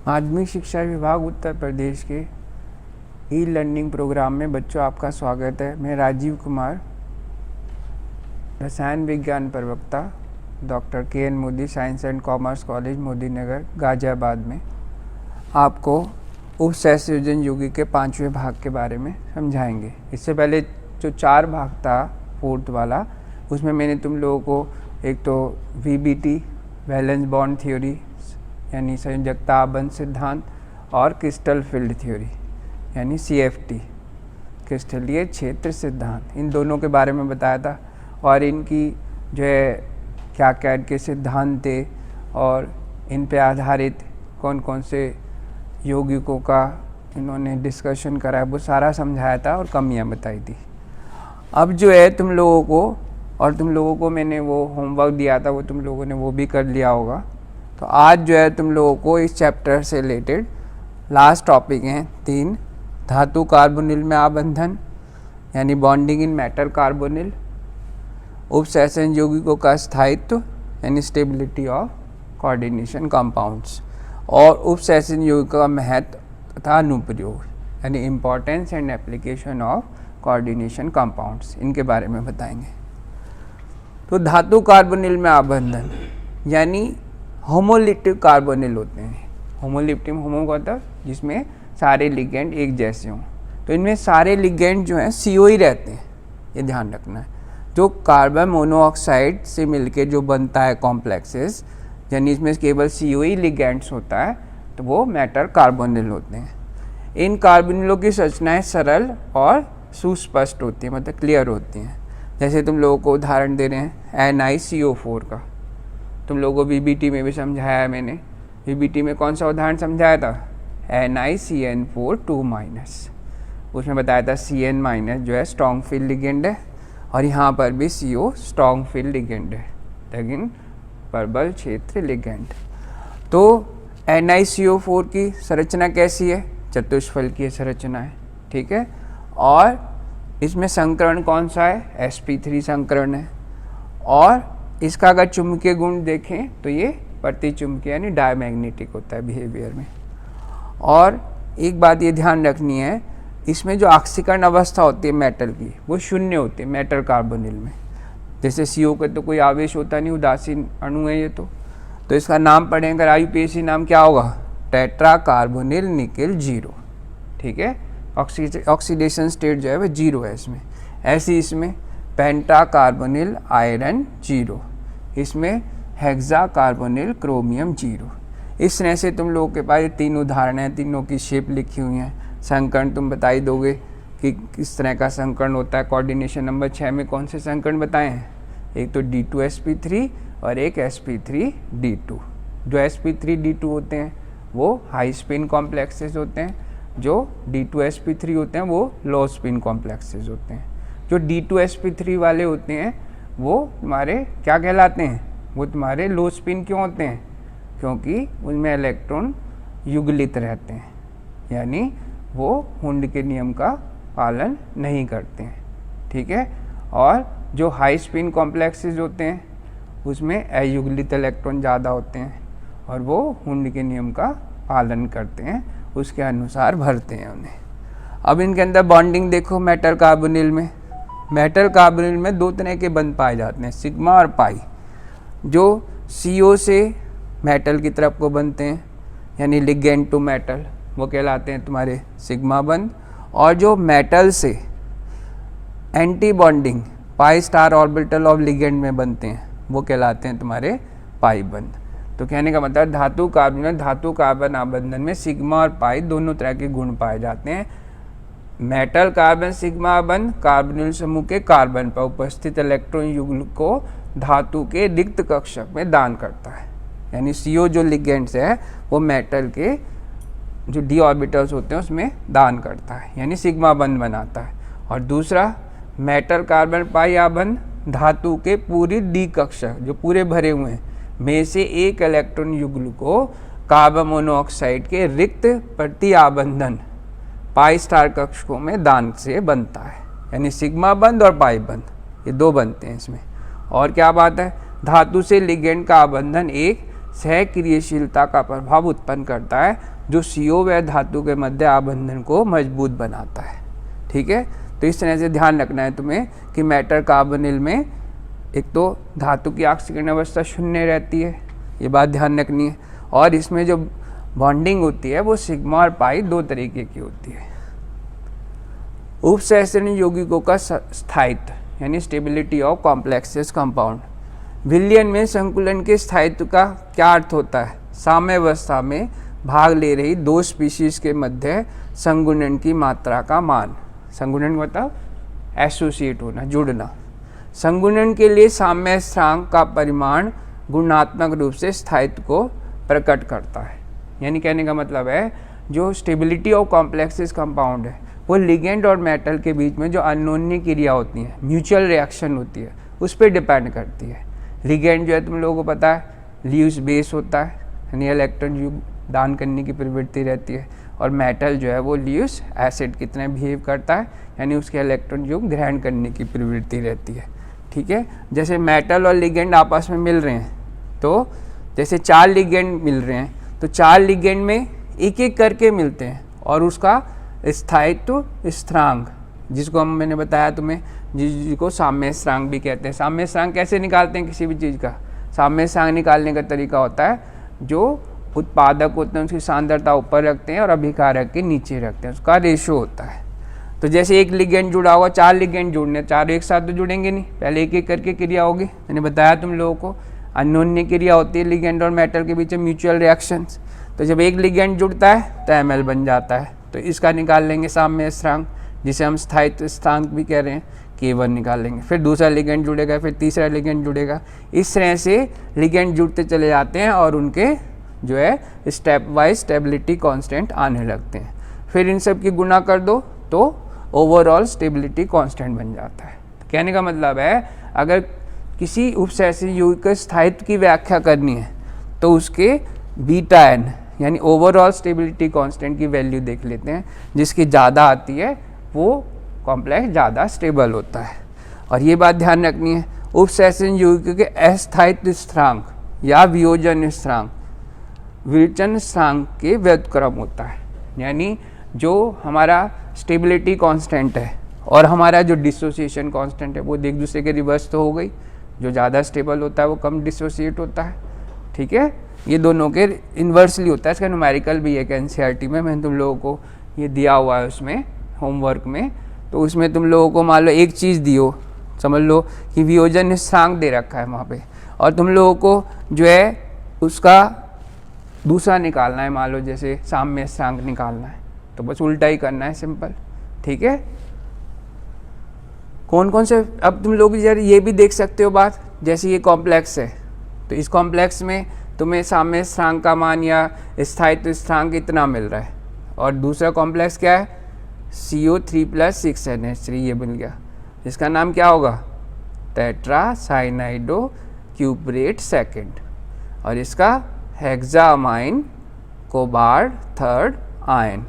माध्यमिक शिक्षा विभाग उत्तर प्रदेश के ई लर्निंग प्रोग्राम में बच्चों आपका स्वागत है। मैं राजीव कुमार, रसायन विज्ञान प्रवक्ता, doctor K N. Modi science and commerce college Modi Nagar Ghaziabad में आपको उपसहसंयोजन यौगिक के 5वें भाग के बारे में समझाएंगे। इससे पहले जो 4 भाग था फोर्थ वाला, उसमें मैंने तुम लोगों को एक तो VBT वैलेंस बॉन्ड थ्योरी यानी संयोजकता आबंध सिद्धांत और क्रिस्टल फील्ड थ्योरी यानी CFT क्रिस्टलीय क्षेत्र सिद्धांत, इन दोनों के बारे में बताया था और इनकी जो है क्या क्या इनके सिद्धांत थे और इन पे आधारित कौन कौन से यौगिकों का इन्होंने डिस्कशन करा है, वो सारा समझाया था और कमियां बताई थी। अब जो है तुम लोगों को मैंने वो होमवर्क दिया था, वो तुम लोगों ने वो भी कर लिया होगा। तो आज जो है तुम लोगों को इस चैप्टर से रिलेटेड लास्ट टॉपिक हैं 3, धातु कार्बोनिल में आबंधन यानी बॉन्डिंग इन मेटल कार्बोनिल, उपसहसंयोजन यौगिकों का स्थायित्व यानी स्टेबिलिटी ऑफ कोऑर्डिनेशन कंपाउंड्स, और उपसहसंयोजन यौगिकों का महत्व तथा अनुप्रयोग यानी importance and application of coordination compounds, इनके बारे में बताएंगे। तो धातु कार्बोनिल में आबंधन यानी होमोलिप्टिक कार्बोनिल होते हैं। होमोलिप्टिक होमो का मतलब जिसमें सारे लिगेंड एक जैसे हों, तो इनमें सारे लिगेंड जो हैं CO ही रहते हैं, ये ध्यान रखना है। जो कार्बन मोनोऑक्साइड से मिलके जो बनता है कॉम्प्लेक्सेस, यानी इसमें केवल CO ही लिगेंड्स होता है, तो वो मेटल कार्बोनिल होते हैं। इन कार्बोनिलों की संरचनाएं सरल और सुस्पष्ट होती हैं, मतलब क्लियर होती हैं। जैसे तुम लोगों को उदाहरण दे रहे हैं NiCO4 का, तुम लोगों को VBT में भी समझाया है मैंने। VBT में कौन सा उदाहरण समझाया था? NiCN4 2-, उसमें बताया था CN- जो है स्ट्रॉन्ग फील्ड लिगेंड है और यहाँ पर भी CO स्ट्रॉन्ग फील्ड लिगेंड है, लेकिन प्रबल क्षेत्र लिगेंड। तो NiCO4 की संरचना कैसी है? चतुष्फलकीय संरचना है, ठीक है। और इसमें संकरण कौन सा है? sp3 संकरण है। और इसका अगर चुंबकीय गुण देखें तो ये प्रतिचुंबकीय यानी डायमैग्नेटिक होता है बिहेवियर में। और एक बात ये ध्यान रखनी है, इसमें जो ऑक्सीकरण अवस्था होती है मेटल की, वो 0 होती है मेटल कार्बोनिल में। जैसे CO का तो कोई आवेश होता नहीं, उदासीन अणु है ये तो इसका नाम पढ़ें अगर IUPAC नाम क्या होगा? टेट्रा कार्बोनिल निकेल 0, ठीक है। ऑक्सीडेशन स्टेट जो है वो 0 है इसमें। ऐसी इसमें पेंटा कार्बोनिल आयरन 0, इसमें हेक्सा कार्बोनिल क्रोमियम 0। इस तरह से तुम लोगों के पास 3 उदाहरण हैं, तीनों की शेप लिखी हुई हैं। संकरण तुम बता ही दोगे कि किस तरह का संकरण होता है। कोऑर्डिनेशन नंबर 6 में कौन से संकरण बताए हैं? एक तो D2sp3 और एक sp3d2। जो sp3d2 होते हैं वो हाई स्पिन कॉम्प्लेक्सेस होते हैं, जो D2sp3 होते हैं वो लो स्पिन कॉम्प्लेक्सेस होते हैं। जो D2sp3 वाले होते हैं वो तुम्हारे क्या कहलाते हैं? वो तुम्हारे लो स्पिन क्यों होते हैं? क्योंकि उनमें इलेक्ट्रॉन युगलित रहते हैं, यानी वो हुंड के नियम का पालन नहीं करते हैं, ठीक है। और जो हाई स्पिन कॉम्प्लेक्सेस होते हैं उसमें अयुगलित इलेक्ट्रॉन ज़्यादा होते हैं और वो हुंड के नियम का पालन करते हैं, उसके अनुसार भरते हैं उन्हें। अब इनके अंदर बॉन्डिंग देखो। मेटल कार्बोनिल में 2 तरह के बंध पाए जाते हैं, सिग्मा और पाई। जो CO से मेटल की तरफ को बनते हैं यानी लिगेंड टू मेटल, वो कहलाते हैं तुम्हारे सिग्मा बंध। और जो मेटल से anti bonding pi star orbital of ligand में बनते हैं वो कहलाते हैं तुम्हारे पाई बंध। तो कहने का मतलब धातु कार्बन आबंधन में सिग्मा और पाई दोनों तरह के गुण पाए जाते हैं। मेटल कार्बन सिग्मा बंध कार्बोनिल समूह के कार्बन पर उपस्थित इलेक्ट्रॉन युग्म को धातु के रिक्त कक्षक में दान करता है, यानी CO जो लिगेंड्स है वो मेटल के जो d ऑर्बिटल्स होते हैं उसमें दान करता है, यानी सिग्मा बंध बनाता है। और दूसरा मेटल कार्बन पाई आबंध धातु के पूरी d कक्षक जो पूरे भरे हुए हैं में से एक इलेक्ट्रॉन युग्म को कार्बन मोनोऑक्साइड के रिक्त प्रति आबंधन पाई स्टार कक्षकों में दान से बनता है, यानी सिग्मा बंध और पाई बंध, ये 2 बनते हैं इसमें। और क्या बात है? धातु से लिगेंड का आबंधन एक सहक्रियशीलता का प्रभाव उत्पन्न करता है, जो CO व धातु के मध्य आबंधन को मजबूत बनाता है। ठीक है, तो इस तरह से ध्यान रखना है तुम्हें कि मेटल कार्बोनिल में एक तो धातु की ऑक्सीकरण अवस्था शून्य रहती है, ये बात ध्यान रखनी है, और इसमें जो बॉन्डिंग होती है वो सिग्मा और पाई दो तरीके की होती है। उपसहसरणी यौगिकों का स्थायित्व यानी स्टेबिलिटी ऑफ कॉम्प्लेक्सेस कंपाउंड। विलयन में संकुलन के स्थायित्व का क्या अर्थ होता है? साम्यावस्था में भाग ले रही दो स्पीशीज के मध्य संगुणन की मात्रा का मान। संगुणन मतलब एसोसिएट होना, जुड़ना। संगुणन के लिए साम्य स्थिरांक का परिमाण गुणात्मक रूप से स्थायित्व को प्रकट करता है। यानी कहने का मतलब है जो स्टेबिलिटी ऑफ कॉम्प्लेक्सेस कंपाउंड है वो लिगेंड और मेटल के बीच में जो अन्योन्य क्रिया होती है, म्यूचुअल रिएक्शन होती है, उस पर डिपेंड करती है। लिगेंड जो है तुम लोगों को पता है ल्यूस बेस होता है, यानी इलेक्ट्रॉन युग दान करने की प्रवृत्ति रहती है, और मेटल जो है वो ल्यूस एसिड की तरह बिहेव करता है, यानी उसके इलेक्ट्रॉन युग ग्रहण करने की प्रवृत्ति रहती है। ठीक है, जैसे मेटल और लिगेंड आपस में मिल रहे हैं, तो जैसे 4 लिगेंड मिल रहे हैं तो 4 लिगेंड में एक एक करके मिलते हैं, और उसका स्थायित्व स्थिरांक जिसको मैंने बताया तुम्हें, जिसको साम्य स्थिरांक भी कहते हैं। साम्य स्थिरांक कैसे निकालते हैं किसी भी चीज़ का? साम्य स्थिरांक निकालने का तरीका होता है जो उत्पादक होते हैं उसकी सांद्रता ऊपर रखते हैं और अभिकारक के नीचे रखते हैं, उसका रेशो होता है। तो जैसे एक लिगेंड जुड़ा हुआ, 4 लिगेंड जुड़ने, 4 एक साथ तो जुड़ेंगे नहीं, पहले एक एक करके क्रिया होगी। मैंने बताया तुम लोगों को अन्योन्य क्रिया होती है लिगेंड और मेटल के बीच में, म्यूचुअल रिएक्शंस। तो जब एक लिगेंड जुड़ता है तो Ml बन जाता है, तो इसका निकाल लेंगे साम्य स्थिरांक, जिसे हम स्थायित्व स्थिरांक भी कह रहे हैं, K1 निकाल लेंगे। फिर दूसरा लिगेंड जुड़ेगा, फिर तीसरा लिगेंड जुड़ेगा, इस तरह से लिगेंड जुड़ते चले जाते हैं और उनके जो है स्टेप वाइज स्टेबिलिटी कांस्टेंट आने लगते हैं। फिर इन सब की गुणा कर दो तो ओवरऑल स्टेबिलिटी कांस्टेंट बन जाता है। तो कहने का मतलब है अगर किसी उपसहसरणी यौगिक के स्थायित्व की व्याख्या करनी है तो उसके बीटा एन यानी ओवरऑल स्टेबिलिटी कांस्टेंट की वैल्यू देख लेते हैं, जिसकी ज़्यादा आती है वो कॉम्प्लेक्स ज़्यादा स्टेबल होता है। और ये बात ध्यान रखनी है, उपसहसरणी यौगिकों के अस्थायित्व स्थिरांक या वियोजन स्थिरांक विचलन स्थिरांक के व्युत्क्रम होता है। यानी जो हमारा स्टेबिलिटी कांस्टेंट है और हमारा जो डिसोसिएशन कांस्टेंट है वो एक दूसरे के रिवर्स तो हो गई, जो ज़्यादा स्टेबल होता है वो कम डिसोसिएट होता है। ठीक है, ये दोनों के इन्वर्सली होता है। इसका न्यूमेरिकल भी है NCERT में, मैंने तुम लोगों को ये दिया हुआ है उसमें होमवर्क में। तो उसमें तुम लोगों को मान लो एक चीज़ दी हो, समझ लो कि वियोजन स्थिरांक दे रखा है वहाँ पे, और तुम लोगों को जो है उसका दूसरा निकालना है, मान लो जैसे साम्य स्थिरांक निकालना है, तो बस उल्टा ही करना है, सिंपल। ठीक है, कौन कौन से, अब तुम लोग यार ये भी देख सकते हो बात, जैसे ये कॉम्प्लेक्स है तो इस कॉम्प्लेक्स में तुम्हें साम्य स्थिरांक का मान या स्थायित्व स्थिरांक इतना मिल रहा है, और दूसरा कॉम्प्लेक्स क्या है CO3 + 6NH3, ये बन गया, इसका नाम क्या होगा टेट्रासाइनाइडो क्यूपरेट सेकेंड, और इसका हेक्सामाइन कोबाल्ट थर्ड आयन,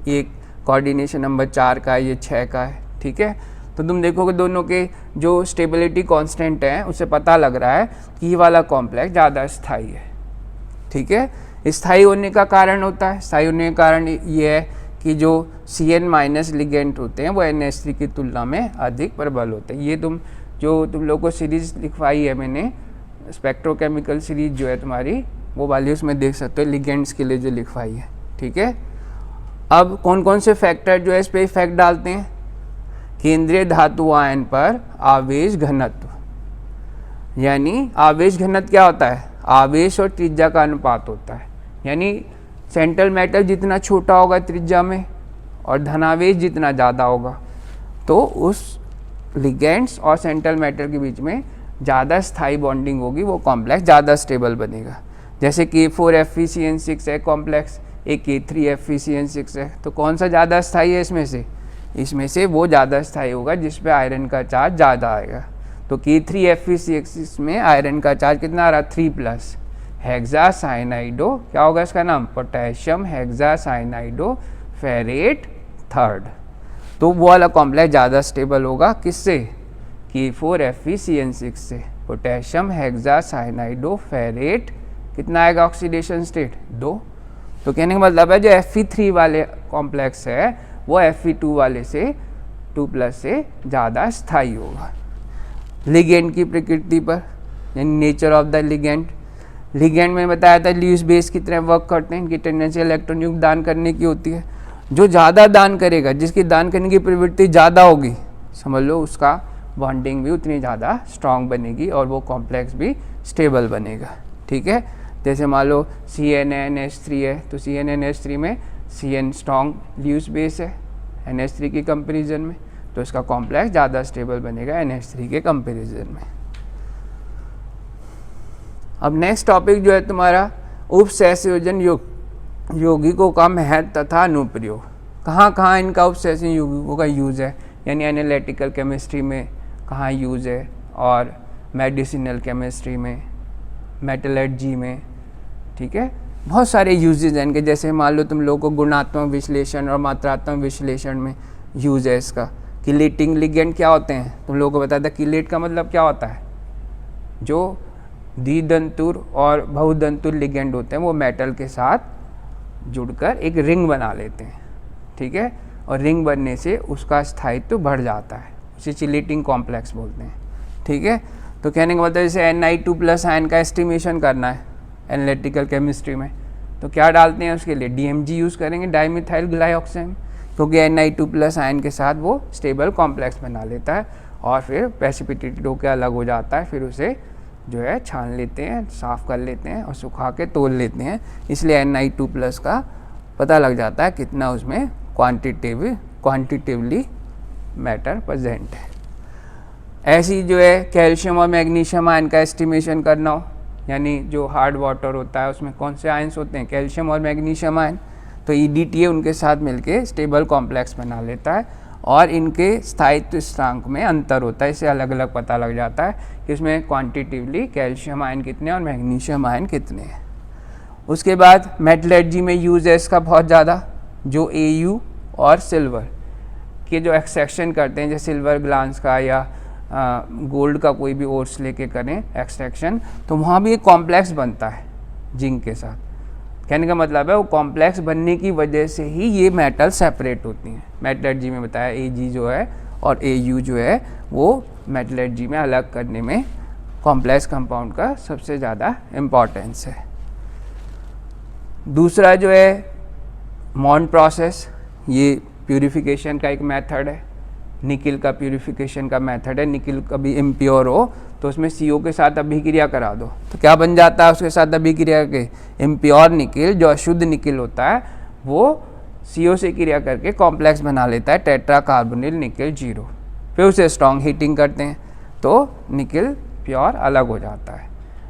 ये कोऑर्डिनेशन नंबर 4 का है, ये 6 का है। ठीक है, तो तुम देखोगे दोनों के जो स्टेबिलिटी कांस्टेंट है उससे पता लग रहा है कि ये वाला कॉम्प्लेक्स ज़्यादा स्थायी है। ठीक है, स्थायी होने का कारण होता है, स्थायी होने का कारण ये है कि जो CN- लिगेंड होते हैं वो NH3 की तुलना में अधिक प्रबल होते हैं। ये तुम लोग को सीरीज लिखवाई है मैंने, स्पेक्ट्रोकेमिकल सीरीज जो है तुम्हारी, वो वाली उसमें देख सकते हो लिगेंड्स के लिए जो लिखवाई है। ठीक है, अब कौन कौन से फैक्टर जो है इस पर इफेक्ट डालते हैं? केंद्रीय धातु आयन पर आवेश घनत्व, यानी आवेश घनत्व क्या होता है? आवेश और त्रिज्या का अनुपात होता है। यानी सेंट्रल मेटल जितना छोटा होगा त्रिज्या में और धनावेश जितना ज़्यादा होगा, तो उस लिगेंड्स और सेंट्रल मेटल के बीच में ज़्यादा स्थायी बॉन्डिंग होगी, वो कॉम्प्लेक्स ज़्यादा स्टेबल बनेगा। जैसे K4FeCN6 है कॉम्प्लेक्स, एक K3FeCN6 है, तो कौन सा ज़्यादा स्थायी है इसमें से? इसमें से वो ज़्यादा स्थायी होगा जिस पे आयरन का चार्ज ज़्यादा आएगा। तो K3FeCN6 में आयरन का चार्ज कितना आ रहा? 3+। हेक्सासाइनाइडो क्या होगा इसका नाम? Potassium hexacyanido ferrate third. तो वो वाला कॉम्प्लेक्स ज़्यादा स्टेबल होगा किससे? K4FeCN6 से, पोटेशियम हेक्सासाइनाइडो फेरेट कितना आएगा ऑक्सीडेशन स्टेट 2। तो कहने का मतलब है जो Fe3 वाले कॉम्प्लेक्स है वो Fe2 वाले से 2+ से ज़्यादा स्थायी होगा। लिगेंड की प्रकृति पर, यानी nature of the ligand. Ligand में बताया था ल्यूइस बेस की तरह वर्क करते हैं, इनकी टेंडेंसी इलेक्ट्रॉन युक्त दान करने की होती है। जो ज़्यादा दान करेगा, जिसकी दान करने की प्रवृत्ति ज़्यादा होगी, समझ लो उसका बॉन्डिंग भी उतनी ज़्यादा स्ट्रॉन्ग बनेगी और वो कॉम्प्लेक्स भी स्टेबल बनेगा। ठीक है, जैसे मान लो CnNH3 है, तो CnNH3 में Cn स्ट्रॉन्ग ल्यूइस बेस है NH3 की कंपेरिजन में, तो इसका कॉम्प्लेक्स ज़्यादा स्टेबल बनेगा NH3 के कंपेरिजन में। अब नेक्स्ट टॉपिक जो है तुम्हारा उपसहसंयोजन यौगिकों का महत्व तथा अनुप्रयोग। कहाँ कहाँ इनका उपसहसंयोजन यौगिकों का यूज़ है, यानी एनालिटिकल केमिस्ट्री में कहाँ यूज़ है, और मेडिसिनल केमिस्ट्री में, मेटलर्जी में। ठीक है, बहुत सारे यूजेज हैं इनके। जैसे मान लो तुम लोगों को गुणात्मक विश्लेषण और मात्रात्मक विश्लेषण में यूज़ है इसका। किलेटिंग लिगेंड क्या होते हैं, तुम लोगों को बताया था। किलेट का मतलब क्या होता है, जो द्विदंतुर और बहुदंतुर लिगेंड होते हैं वो मेटल के साथ जुड़कर एक रिंग बना लेते हैं। ठीक है, और रिंग बनने से उसका स्थायित्व बढ़ जाता है, उसे चिलेटिंग कॉम्प्लेक्स बोलते हैं। ठीक है, तो कहने का मतलब जैसे Ni2+ आयन का एस्टिमेशन करना है एनालिटिकल केमिस्ट्री में, तो क्या डालते हैं उसके लिए, DMG यूज़ करेंगे, डाइमिथाइल ग्लाइऑक्साइड, क्योंकि Ni2+ आयन के साथ वो स्टेबल कॉम्प्लेक्स बना लेता है और फिर प्रेसिपिटेटेड होकर अलग हो जाता है। फिर उसे जो है छान लेते हैं, साफ़ कर लेते हैं और सुखा के तोल लेते हैं। इसलिए Ni2+ का पता लग जाता है कितना उसमें क्वांटिटिवली मैटर प्रेजेंट है। ऐसी जो है कैल्शियम और मैग्नीशियम आयन का एस्टिमेशन करना हो, यानी जो हार्ड वाटर होता है उसमें कौन से आयन्स होते हैं, कैल्शियम और मैग्नीशियम आयन, तो EDTA उनके साथ मिलके स्टेबल कॉम्प्लेक्स बना लेता है और इनके स्थायित्व स्थिरांक में अंतर होता है। इससे अलग अलग पता लग जाता है कि उसमें क्वांटिटिवली कैल्शियम आयन कितने और मैग्नीशियम आयन कितने हैं। उसके बाद मेटलर्जी में यूज़ है इसका बहुत ज़्यादा, जो AU और सिल्वर के जो एक्सट्रैक्शन करते हैं, जैसे सिल्वर ग्लांस का या गोल्ड का कोई भी ओर्स लेके करें एक्सट्रैक्शन, तो वहाँ भी एक कॉम्प्लेक्स बनता है जिंक के साथ। कहने का मतलब है वो कॉम्प्लेक्स बनने की वजह से ही ये मेटल सेपरेट होती हैं। मेटलर्जी में बताया AG जो है और AU जो है वो मेटलर्जी में अलग करने में कॉम्प्लेक्स कंपाउंड का सबसे ज़्यादा इम्पॉर्टेंस है। दूसरा जो है मॉन प्रोसेस, ये प्यूरिफिकेशन का एक मेथड है, निकिल का प्यूरिफिकेशन का मेथड है। निकिल कभी इम्प्योर हो तो उसमें CO के साथ अभिक्रिया करा दो तो क्या बन जाता है, उसके साथ अभिक्रिया के इम्प्योर निकिल, जो अशुद्ध निकिल होता है वो CO से क्रिया करके कॉम्प्लेक्स बना लेता है टेट्रा कार्बोनिल निकिल 0। फिर उसे स्ट्रॉन्ग हीटिंग करते हैं तो निकिल प्योर अलग हो जाता है,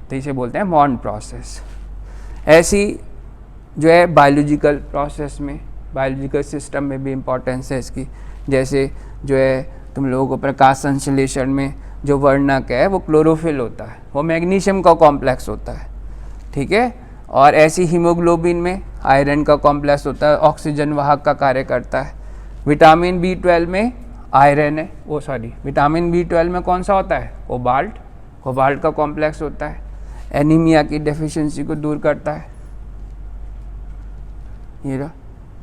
तो इसे बोलते हैं मॉन प्रोसेस। ऐसी जो है बायोलॉजिकल प्रोसेस में, बायोलॉजिकल सिस्टम में भी इम्पोर्टेंस है इसकी। जैसे जो है तुम लोगों को प्रकाश संश्लेषण में जो वर्णक है वो क्लोरोफिल होता है, वो मैग्नीशियम का कॉम्प्लेक्स होता है। ठीक है, और ऐसी हीमोग्लोबिन में आयरन का कॉम्प्लेक्स होता है, ऑक्सीजन वाहक का कार्य करता है। विटामिन B12 में आयरन है, विटामिन B12 में कौन सा होता है, कोबाल्ट का कॉम्प्लेक्स होता है। एनीमिया की डेफिशिएंसी को दूर करता है, ये रहा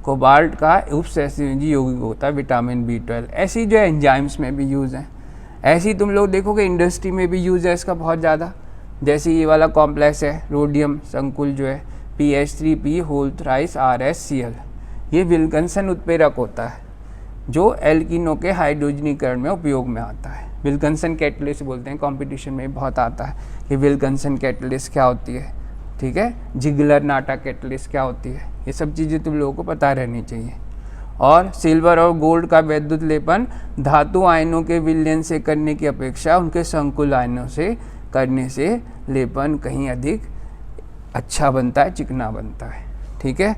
कोबाल्ट का उपसहसंयोजी यौगिक होता है विटामिन B12। ऐसी जो है एंजाइम्स में भी यूज़ है। ऐसी तुम लोग देखोगे इंडस्ट्री में भी यूज़ है इसका बहुत ज़्यादा। जैसे ये वाला कॉम्प्लेक्स है रोडियम संकुल जो है PH3P⁻RsCl, ये विल्किंसन उत्प्रेरक होता है जो एल्कीनों के हाइड्रोजनीकरण में उपयोग में आता है। विल्किंसन कैटलिस्ट बोलते हैं, कंपटीशन में बहुत आता है कि विल्किंसन कैटलिस्ट क्या होती है। ठीक है, जिगलर नाटा कैटलिस्ट क्या होती है, ये सब चीज़ें तुम लोगों को पता रहनी चाहिए। और सिल्वर और गोल्ड का वैद्युत लेपन धातु आयनों के विलयन से करने की अपेक्षा उनके संकुल आयनों से करने से लेपन कहीं अधिक अच्छा बनता है, चिकना बनता है। ठीक है,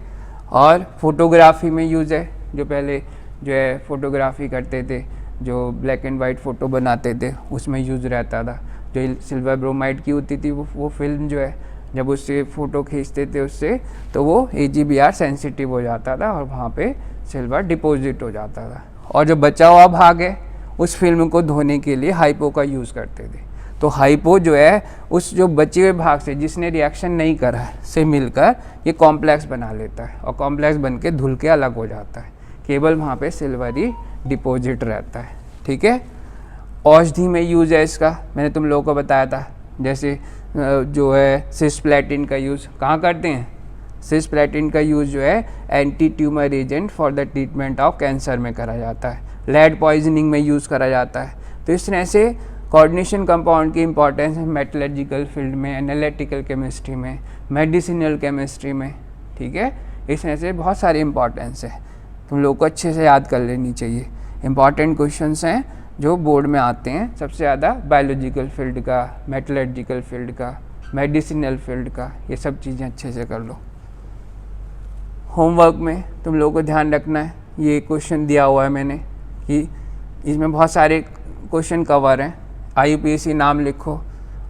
और फोटोग्राफी में यूज़ है, जो पहले जो है फोटोग्राफी करते थे, जो ब्लैक एंड वाइट फ़ोटो बनाते थे उसमें यूज़ रहता था। जो सिल्वर ब्रोमाइड की होती थी वो फिल्म जो है जब उससे फ़ोटो खींचते थे उससे, तो वो AGBR सेंसिटिव हो जाता था और वहाँ पे सिल्वर डिपॉजिट हो जाता था। और जो बचा हुआ भाग है उस फिल्म को धोने के लिए हाइपो का यूज़ करते थे। तो हाइपो जो है उस जो बचे हुए भाग से जिसने रिएक्शन नहीं करा से मिलकर ये कॉम्प्लेक्स बना लेता है और कॉम्प्लेक्स बन के धुल के अलग हो जाता है, केवल वहाँ पे सिल्वरी डिपॉजिट रहता है। ठीक है, औषधि में यूज़ है इसका, मैंने तुम लोगों को बताया था। जैसे जो है सिस्प्लेटिन का यूज़ कहाँ करते हैं, सिस्प्लेटिन का यूज़ जो है anti tumour agent for the treatment of cancer में करा जाता है, लेड पॉइजनिंग में यूज़ करा जाता है। तो इस तरह से कोऑर्डिनेशन कंपाउंड की इंपॉर्टेंस है मेटलर्जिकल फील्ड में, एनालिटिकल केमिस्ट्री में, मेडिसिनल केमिस्ट्री में। ठीक है, इस तरह से बहुत सारी इंपॉर्टेंस है, तुम लोग को अच्छे से याद कर लेनी चाहिए। इंपॉर्टेंट क्वेश्चंस हैं जो बोर्ड में आते हैं सबसे ज़्यादा, बायोलॉजिकल फील्ड का, मेटलर्जिकल फील्ड का, मेडिसिनल फील्ड का, ये सब चीज़ें अच्छे से कर लो। होमवर्क में तुम लोगों को ध्यान रखना है, ये क्वेश्चन दिया हुआ है मैंने कि इसमें बहुत सारे क्वेश्चन कवर हैं। IUPAC नाम लिखो,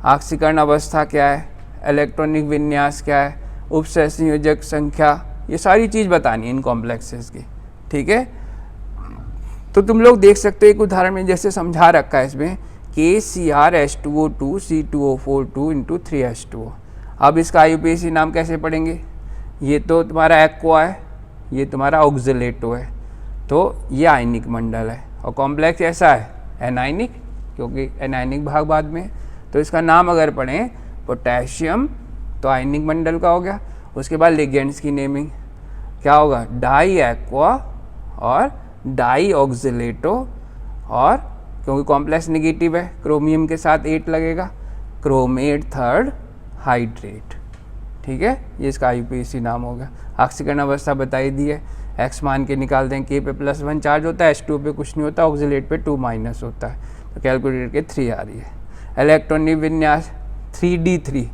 ऑक्सीकरण अवस्था क्या है, इलेक्ट्रॉनिक विन्यास क्या है, उपसंयोजक संख्या, ये सारी चीज़ बतानी है इन कॉम्प्लेक्सेस की। ठीक है, तो तुम लोग देख सकते हो एक उदाहरण में जैसे समझा रखा है इसमें KCrH2O2 C2O4 2 × 3H2O। अब इसका IUPAC नाम कैसे पढ़ेंगे, ये तो तुम्हारा एक्वा है, ये तुम्हारा ऑक्सलेटो है, तो ये आयनिक मंडल है और कॉम्प्लेक्स ऐसा है एनायनिक, क्योंकि एनायनिक भाग बाद में। तो इसका नाम अगर पढ़ें पोटेशियम तो आयनिक मंडल का हो गया। उसके बाद लिगेंड्स की नेमिंग क्या होगा, डाई एक्वा और डाई ऑक्सलेटो, और क्योंकि कॉम्प्लेक्स नेगेटिव है क्रोमियम के साथ 8 लगेगा, क्रोमेट थर्ड हाइड्रेट। ठीक है, ये इसका IUPAC नाम होगा। ऑक्सीकरण अवस्था बताई दी है, एक्स मान के निकाल दें, K पे +1 चार्ज होता है, H2O पे कुछ नहीं होता, ऑक्सलेट पे 2- होता है, तो कैलकुलेट के 3 आ रही है। इलेक्ट्रॉनिक विन्यास 3D3,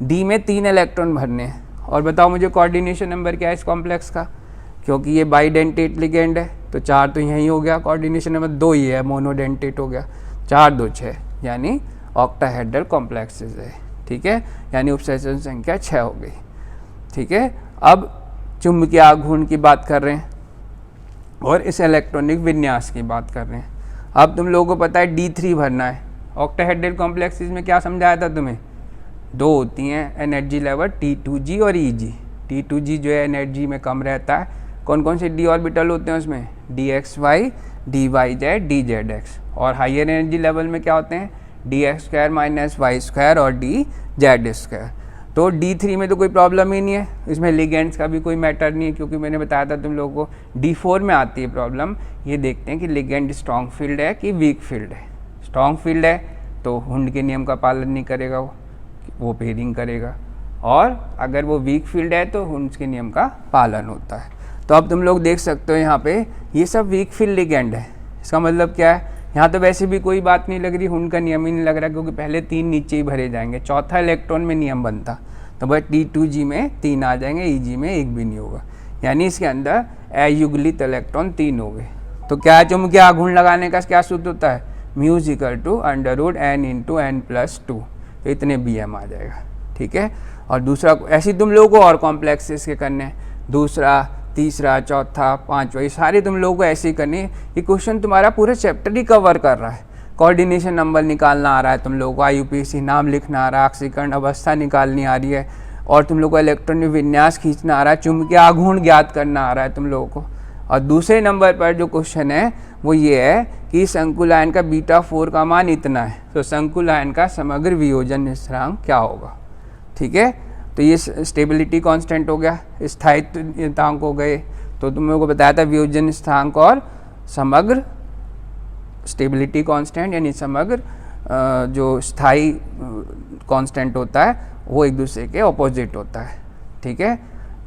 D में 3 इलेक्ट्रॉन भरने हैं। और बताओ मुझे कोऑर्डिनेशन नंबर क्या है इस कॉम्प्लेक्स का, क्योंकि ये बाइडेंटेट लिगेंड है तो 4 तो यहीं हो गया, कोऑर्डिनेशन नंबर 2 ही है, मोनोडेंटेट हो गया, 4 2 6 यानी ऑक्टाहेड्रल कॉम्प्लेक्सेस है। ठीक है, यानी उपसंयोजक संख्या 6 हो गई। ठीक है, अब चुंबकीय आघूर्ण की बात कर रहे हैं और इस इलेक्ट्रॉनिक विन्यास की बात कर रहे हैं। अब तुम लोगों को पता है D3 भरना है। ऑक्टाहेड्रल कॉम्प्लेक्सेस में क्या समझाया था तुम्हें, 2 होती हैं एनर्जी लेवल, T2G और EG। T2G जो है एनर्जी में कम रहता है। कौन कौन से d ऑर्बिटल होते हैं उसमें, DXY, DYZ, DZX। और हाइयर एनर्जी लेवल में क्या होते हैं, DX² - Y² और DZ²। तो D3 में तो कोई प्रॉब्लम ही नहीं है, इसमें लिगेंड्स का भी कोई मैटर नहीं है, क्योंकि मैंने बताया था तुम लोगों को D4 में आती है प्रॉब्लम। ये देखते हैं कि लिगेंड स्ट्रॉन्ग फील्ड है कि वीक फील्ड है। स्ट्रॉन्ग फील्ड है तो हुंड के नियम का पालन नहीं करेगा, वो पेयरिंग करेगा, और अगर वो वीक फील्ड है तो हुंड के नियम का पालन होता है। तो अब तुम लोग देख सकते हो यहाँ पे ये सब वीक फील्ड लिगेंड है। इसका मतलब क्या है, यहाँ तो वैसे भी कोई बात नहीं लग रही, हुंड का नियम ही नहीं लग रहा, क्योंकि पहले 3 नीचे ही भरे जाएंगे, चौथा इलेक्ट्रॉन में नियम बनता, तो बस T2G में 3 आ जाएंगे, EG में 1 भी नहीं होगा, यानी इसके अंदर अयुग्लित इलेक्ट्रॉन 3 हो गए। तो क्या चुंबकीय आघूर्ण लगाने का क्या सूत्र होता है, μ = √n × n+2, तो इतने BM आ जाएगा। ठीक है, और दूसरा ऐसे तुम लोगों को और कॉम्प्लेक्सेस के करने हैं, दूसरा, तीसरा, चौथा, पांचवा, ये सारे तुम लोगों को ऐसे ही करने। ये क्वेश्चन तुम्हारा पूरा चैप्टर ही कवर कर रहा है। कोऑर्डिनेशन नंबर निकालना आ रहा है तुम लोगों को, IUPAC नाम लिखना आ रहा है, ऑक्सीकरण अवस्था निकालनी आ रही है, और तुम लोग को इलेक्ट्रॉनिक विन्यास खींचना आ रहा है, चुंबकीय आघूर्ण ज्ञात करना आ रहा है तुम लोगों को। और दूसरे नंबर पर जो क्वेश्चन है वो ये है कि संकुल आयन का β4 का मान इतना है, तो संकुल आयन का समग्र वियोजन स्थिरांक क्या होगा। ठीक है, तो ये स्टेबिलिटी कांस्टेंट हो गया, स्थायित्व नियतांक हो गए। तो तुम लोगों को बताया था वियोजन स्थिरांक और समग्र स्टेबिलिटी कांस्टेंट यानी समग्र जो स्थायी कांस्टेंट होता है वो एक दूसरे के ऑपोजिट होता है। ठीक है,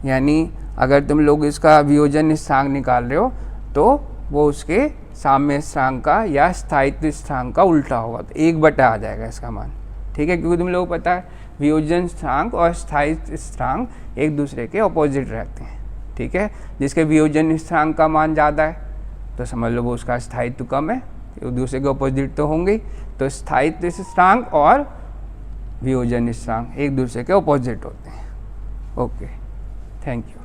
यानी अगर तुम लोग इसका वियोजन स्थिरांक निकाल रहे हो तो वो उसके साम्य स्थिरांक का या स्थायित्व स्थिरांक का उल्टा होगा, तो 1/, आ जाएगा इसका मान। ठीक है, क्योंकि तुम लोगों को पता है वियोजन स्थिरांक और स्थायित्व स्थिरांक एक दूसरे के ऑपोजिट रहते हैं। ठीक है, जिसके वियोजन स्थिरांक का मान ज़्यादा है तो समझ लो वो उसका स्थायित्व कम है, एक दूसरे के ऑपोजिट तो होंगे। तो स्थायित्व स्थिरांक और वियोजन स्थिरांक एक दूसरे के ऑपोजिट होते हैं। Okay, thank you.